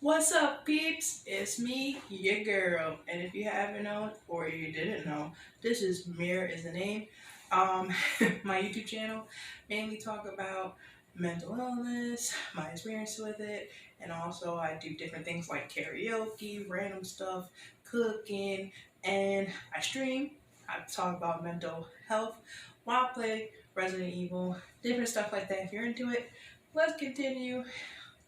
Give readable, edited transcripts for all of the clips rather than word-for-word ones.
What's up, peeps? It's me, your girl. And if you haven't known or you didn't know, this is Mira is the name. Um, my YouTube channel mainly talk about mental illness, my experience with it, and also I do different things like karaoke, random stuff, cooking, and I stream. I talk about mental health, while play Resident Evil, different stuff like that. If you're into it, let's continue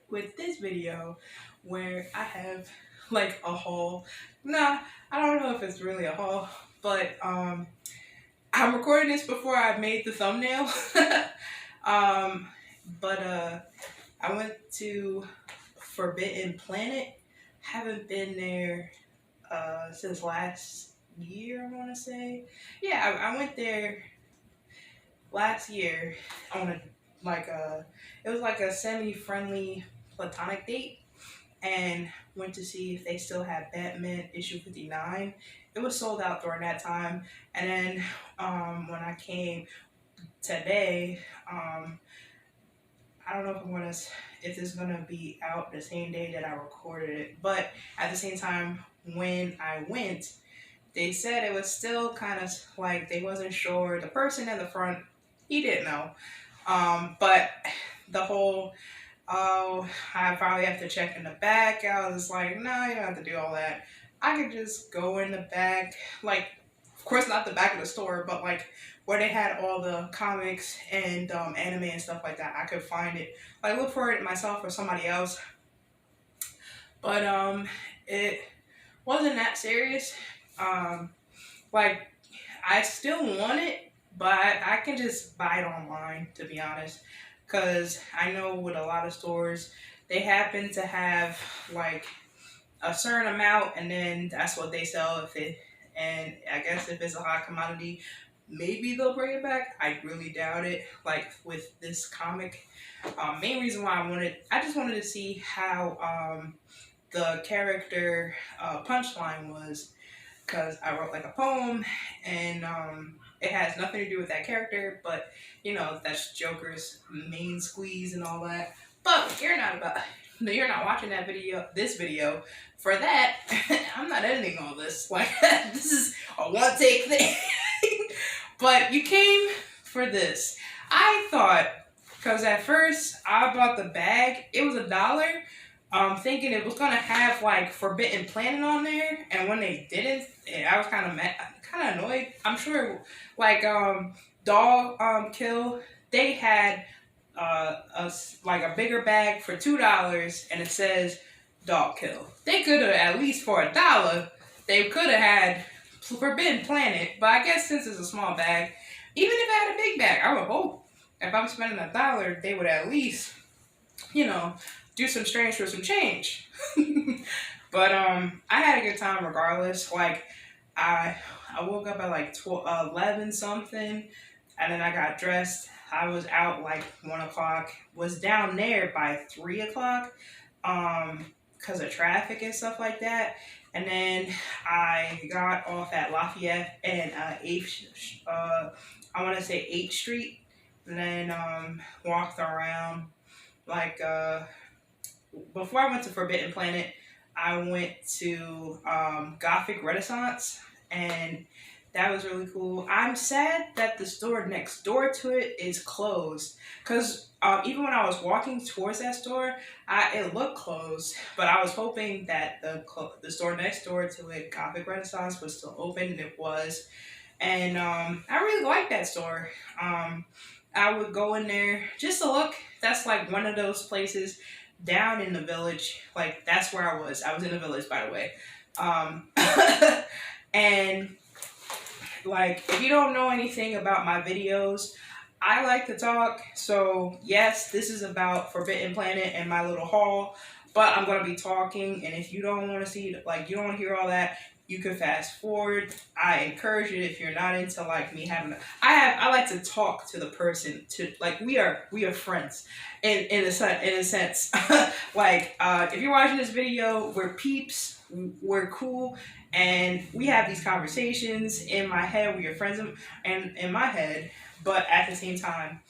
with this video where I have like a haul. Nah, I don't know if it's really a haul, but I'm recording this before I made the thumbnail. But I went to Forbidden Planet. Haven't been there since last year, I want to say. Yeah, I went there last year on it was like a semi-friendly platonic date, and went to see if they still had Batman issue 59. It was sold out during that time. And then when I came today, I don't know if it's gonna be out the same day that I recorded it, but at the same time when I went, they said it was still kind of like they wasn't sure. The person in the front, he didn't know. But the whole, oh, I probably have to check in the back, I was like, no, you don't have to do all that. I could just go in the back, like, of course not the back of the store, but like where they had all the comics and anime and stuff like that. I could find it, like look for it myself or somebody else. But it wasn't that serious. Like, I still want it, but I can just buy it online, to be honest. Because I know with a lot of stores, they happen to have like a certain amount, and then that's what they sell. And I guess if it's a hot commodity, maybe they'll bring it back. I really doubt it. Like with this comic, main reason why I just wanted to see how the character punchline was, because I wrote like a poem, and it has nothing to do with that character, but you know, that's Joker's main squeeze and all that. But you're not watching this video for that. I'm not editing all this. Like, this is a one take thing. But you came for this. I thought, because at first I bought the bag, it was $1. Thinking it was gonna have like Forbidden Planet on there, and when they didn't, I was kind of mad, kind of annoyed. I'm sure, like Dog Kill, they had a bigger bag for $2, and it says Dog Kill. They could have, at least for $1, they could have had Forbidden Planet. But I guess since it's a small bag, even if I had a big bag, I would hope if I'm spending $1, they would at least, you know, do some strange for some change. But I had a good time regardless. Like, I woke up at like 11 something, and then I got dressed. I was out like 1 o'clock, was down there by 3 o'clock because of traffic and stuff like that. And then I got off at Lafayette and 8th Street, and then walked around. Like, before I went to Forbidden Planet, I went to Gothic Renaissance, and that was really cool. I'm sad that the store next door to it is closed, because even when I was walking towards that store, it looked closed, but I was hoping that the store next door to it, Gothic Renaissance, was still open, and it was. And I really liked that store. I would go in there just to look. That's like one of those places down in the village. Like, that's where I was. I was in the village, by the way. And like, if you don't know anything about my videos, I like to talk. So yes, this is about Forbidden Planet and my little haul, but I'm going to be talking. And if you don't want to see, like, you don't want to hear all that, You could fast forward. I encourage it if you're not into like me having. I like to talk to the person to like we are friends, in a sense. Like if you're watching this video, we're peeps. We're cool, and we have these conversations in my head. We are friends, and in my head, but at the same time,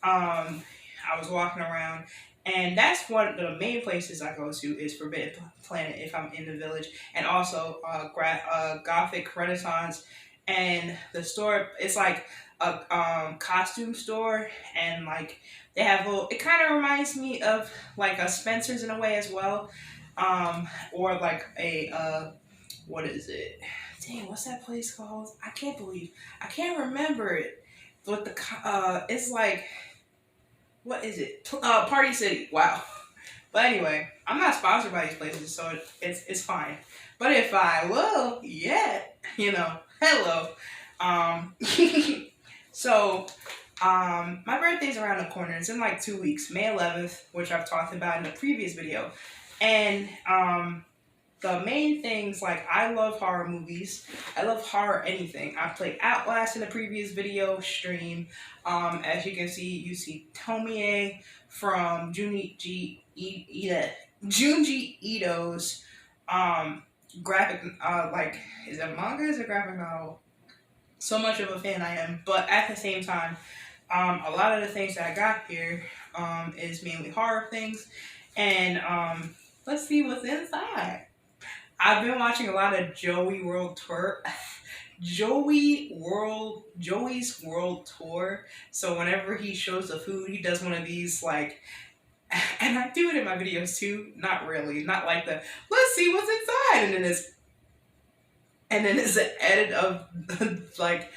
I was walking around, and that's one of the main places I go to is Forbidden Planet if I'm in the village, and also Gothic Renaissance, and the store. It's like a costume store, and like they have little. It kind of reminds me of like a Spencer's in a way as well, or like a what is it? Dang, what's that place called? I can't remember it. But it's like what is it? Party City. Wow. But anyway, I'm not sponsored by these places, so it's fine. But if I will, yeah, hello. Um, so my birthday's around the corner. It's in like 2 weeks, May 11th, which I've talked about in the previous video, and the main things like I love horror movies. I love horror anything. I played Outlast in the previous video stream. As you can see, you see Tomie from Junji Ito's graphic like is it manga? Is it graphic novel? So much of a fan I am, but at the same time, a lot of the things that I got here is mainly horror things, and let's see what's inside. I've been watching a lot of Joey's World Tour. So whenever he shows the food, he does one of these like, and I do it in my videos too. Not really, not like the let's see what's inside, and then it's an edit of like,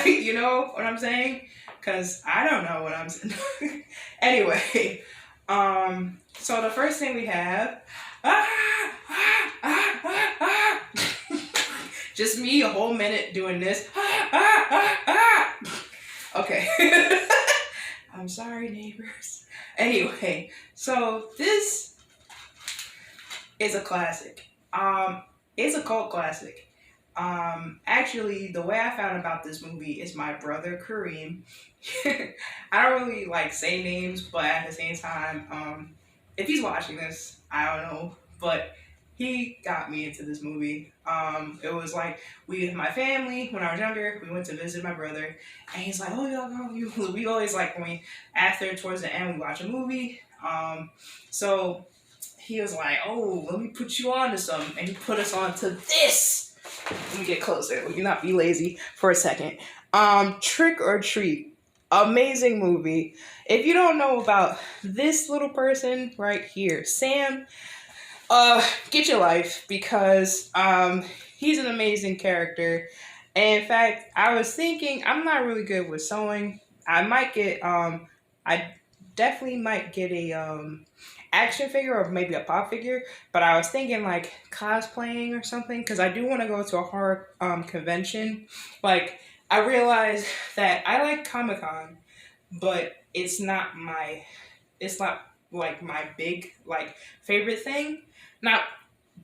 you know what I'm saying? Because I don't know what I'm saying. Anyway, so the first thing we have. Just me a whole minute doing this. Okay. I'm sorry, neighbors. Anyway, so this is a classic. It's a cult classic. Actually, the way I found about this movie is my brother Kareem. I don't really like say names, but at the same time, if he's watching this, I don't know, but he got me into this movie. It was like my family when I was younger, we went to visit my brother, and he's like, "Oh yeah, we always like when after towards the end we watch a movie." So he was like, "Oh, let me put you on to something," and he put us on to this. Let me get closer. Let me not be lazy for a second. Trick or Treat. Amazing movie. If you don't know about this little person right here, Sam, get your life because he's an amazing character. And in fact, I was thinking I'm not really good with sewing. I definitely might get a action figure or maybe a pop figure, but I was thinking like cosplaying or something because I do want to go to a horror convention. Like I realized that I like Comic-Con, but it's not like my big like favorite thing. Not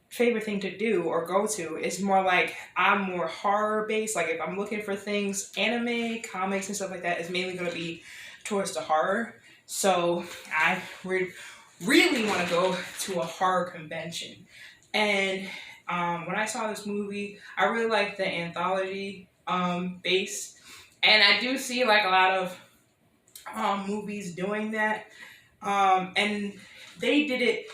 favorite thing to do or go to. It's more like I'm more horror based. Like if I'm looking for things, anime, comics, and stuff like that, it's mainly going to be towards the horror. So I really want to go to a horror convention. And when I saw this movie, I really liked the anthology base, and I do see like a lot of movies doing that, and they did it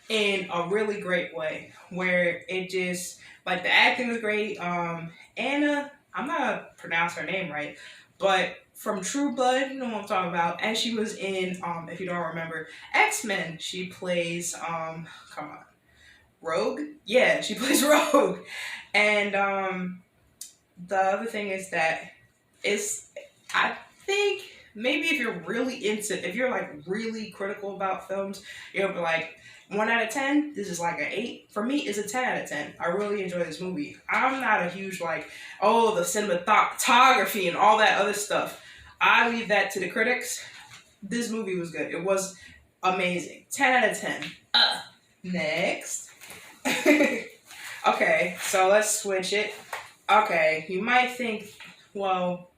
in a really great way where it just like the acting was great. Anna, I'm not gonna pronounce her name right, but from True Blood, you know what I'm talking about, and she was in if you don't remember, X-Men. She plays come on, Rogue. Yeah, she plays Rogue. And the other thing is that I think maybe if you're like really critical about films, you'll be like 1 out of 10. This is like an 8. For me, it's a 10 out of 10. I really enjoy this movie. I'm not a huge like, oh, the cinematography and all that other stuff. I leave that to the critics. This movie was good. It was amazing. 10 out of 10. Next. Okay, so let's switch it. Okay, you might think, well,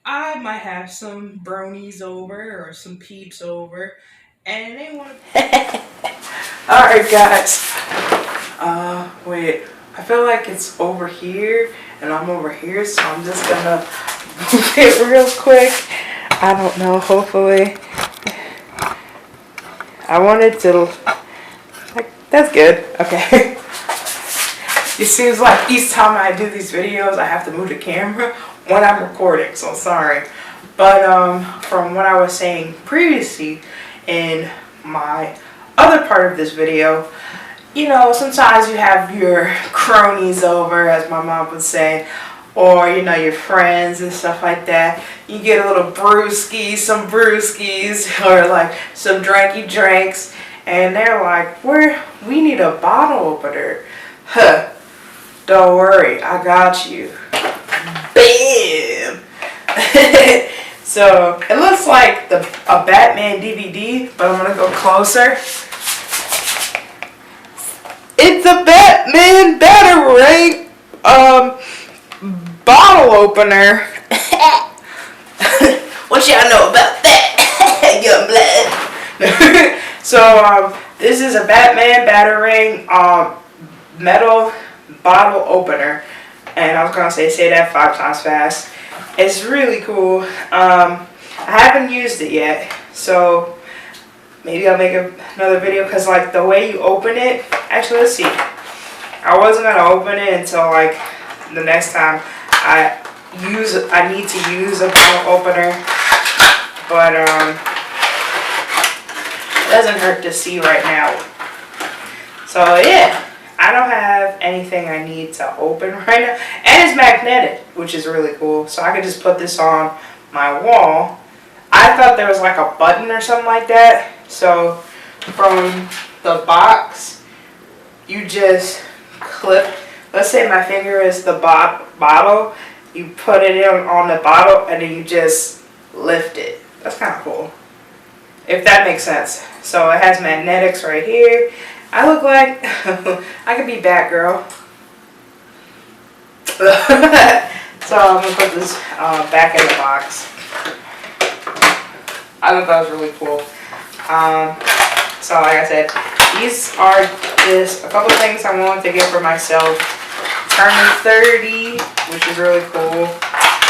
I might have some bronies over or some peeps over, and they want to. Alright, guys. Wait. I feel like it's over here, and I'm over here, so I'm just gonna move it real quick. I don't know, hopefully. I wanted to. Like, that's good. Okay. It seems like each time I do these videos, I have to move the camera when I'm recording, so sorry. But from what I was saying previously in my other part of this video, you know, sometimes you have your cronies over, as my mom would say, or, you know, your friends and stuff like that. You get a little brewskis, some brewskis, or like some drinky drinks, and they're like, we need a bottle opener. Huh. Don't worry, I got you. Bam! So, it looks like a Batman DVD, but I'm gonna go closer. It's a Batman Batarang bottle opener. What y'all know about that? Young blood. So, this is a Batman Batarang metal bottle opener, and I was gonna say that 5 times fast. It's really cool. I haven't used it yet, so maybe I'll make another video, because like the way you open it, actually let's see, I wasn't gonna open it until like the next time I need to use a bottle opener, but it doesn't hurt to see right now. So yeah, I don't have anything I need to open right now. And it's magnetic, which is really cool. So I could just put this on my wall. I thought there was like a button or something like that. So from the box, you just clip, let's say my finger is the bottle. You put it in on the bottle and then you just lift it. That's kind of cool, if that makes sense. So it has magnetics right here. I look like I could be Batgirl. So I'm gonna put this back in the box. I thought that was really cool. So like I said, these are just a couple things I wanted to get for myself. Turning 30, which is really cool.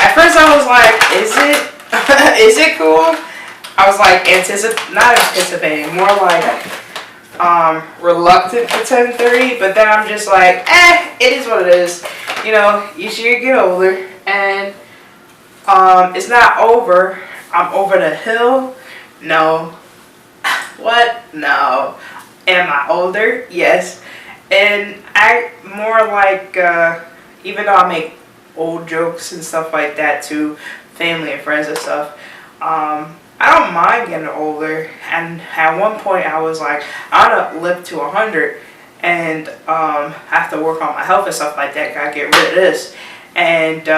At first I was like, is it cool? I was like not anticipating, more like reluctant to turn 30, but then I'm just like, it is what it is. You know, you should get older, and it's not over. I'm over the hill. No. What? No. Am I older? Yes. And I more like, even though I make old jokes and stuff like that to family and friends and stuff, I don't mind getting older. And at one point I was like, I want to live to 100 and have to work on my health and stuff like that. Gotta get rid of this. And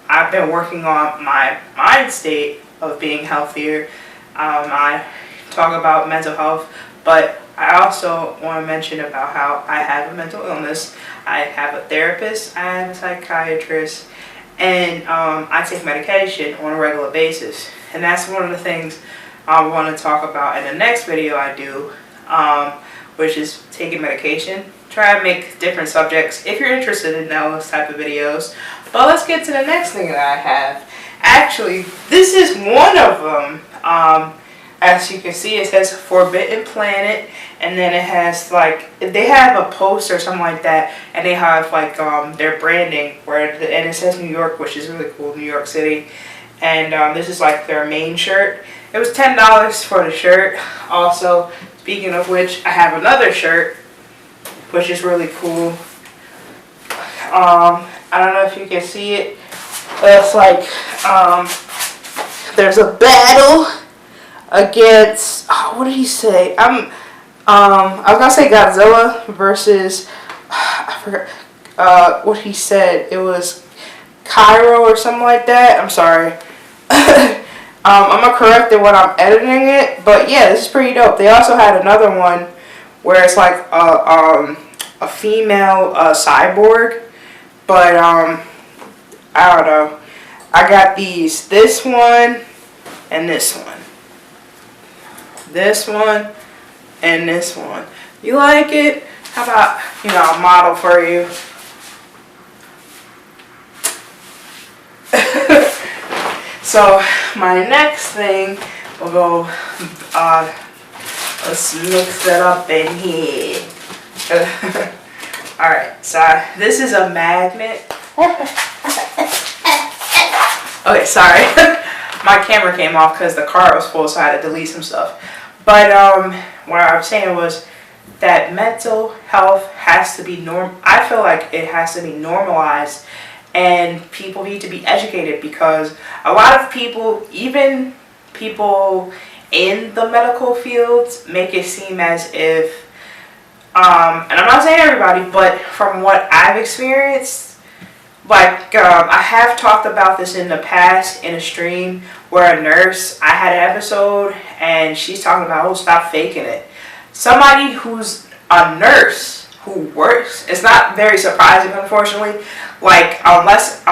I've been working on my mind state of being healthier. I talk about mental health, but I also want to mention about how I have a mental illness. I have a therapist, I have a psychiatrist, and I take medication on a regular basis. And that's one of the things I want to talk about in the next video I do, which is taking medication. Try to make different subjects if you're interested in those type of videos. But let's get to the next thing that I have. Actually, this is one of them. As you can see, it says Forbidden Planet, and then it has like, they have a poster or something like that, and they have like their branding and it says New York, which is really cool, New York City. And this is like their main shirt. It was $10 for the shirt. Also, speaking of which, I have another shirt, which is really cool. I don't know if you can see it, but it's like there's a battle against, what did he say? I was gonna say Godzilla versus, I forgot what he said. It was Cairo or something like that. I'm sorry. I'm gonna correct it when I'm editing it, but yeah, this is pretty dope. They also had another one where it's like a female cyborg, but I don't know. I got these, this one and this one. This one and this one. You like it? How about, a model for you? So my next thing, we'll go, let's mix it up in here. Alright, so this is a magnet. Okay, sorry. My camera came off because the car was full, so I had to delete some stuff. But what I was saying was that mental health has to be I feel like it has to be normalized, and people need to be educated, because a lot of people, even people in the medical fields, make it seem as if, and I'm not saying everybody, but from what I've experienced, like, I have talked about this in the past in a stream where a nurse, I had an episode, and she's talking about, oh, stop faking it. Somebody who's a nurse who works, it's not very surprising, unfortunately, like, unless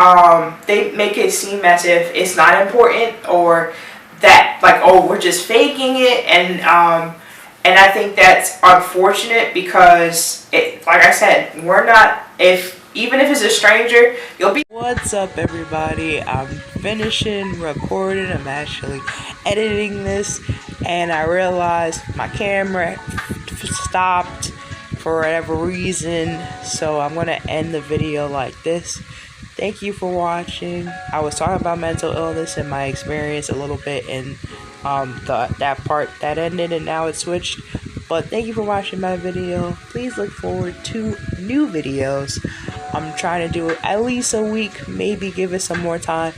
they make it seem as if it's not important, or that, like, oh, we're just faking it, and I think that's unfortunate, because like I said, we're not, even if it's a stranger, you'll be... What's up, everybody? I'm finishing recording. I'm actually editing this, and I realized my camera stopped for whatever reason, so I'm gonna end the video like this. Thank you for watching. I was talking about mental illness and my experience a little bit in that part that ended, and now it switched. But thank you for watching my video. Please look forward to new videos. I'm trying to do it at least a week, maybe give it some more time,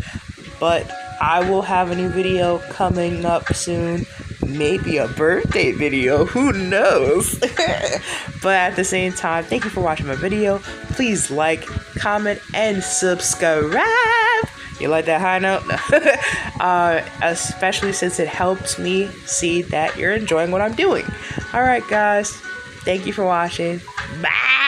but I will have a new video coming up soon. Maybe a birthday video, who knows? But at the same time, thank you for watching my video. Please like, comment, and subscribe. You like that high note? Especially since it helps me see that you're enjoying what I'm doing. Alright guys, thank you for watching. Bye!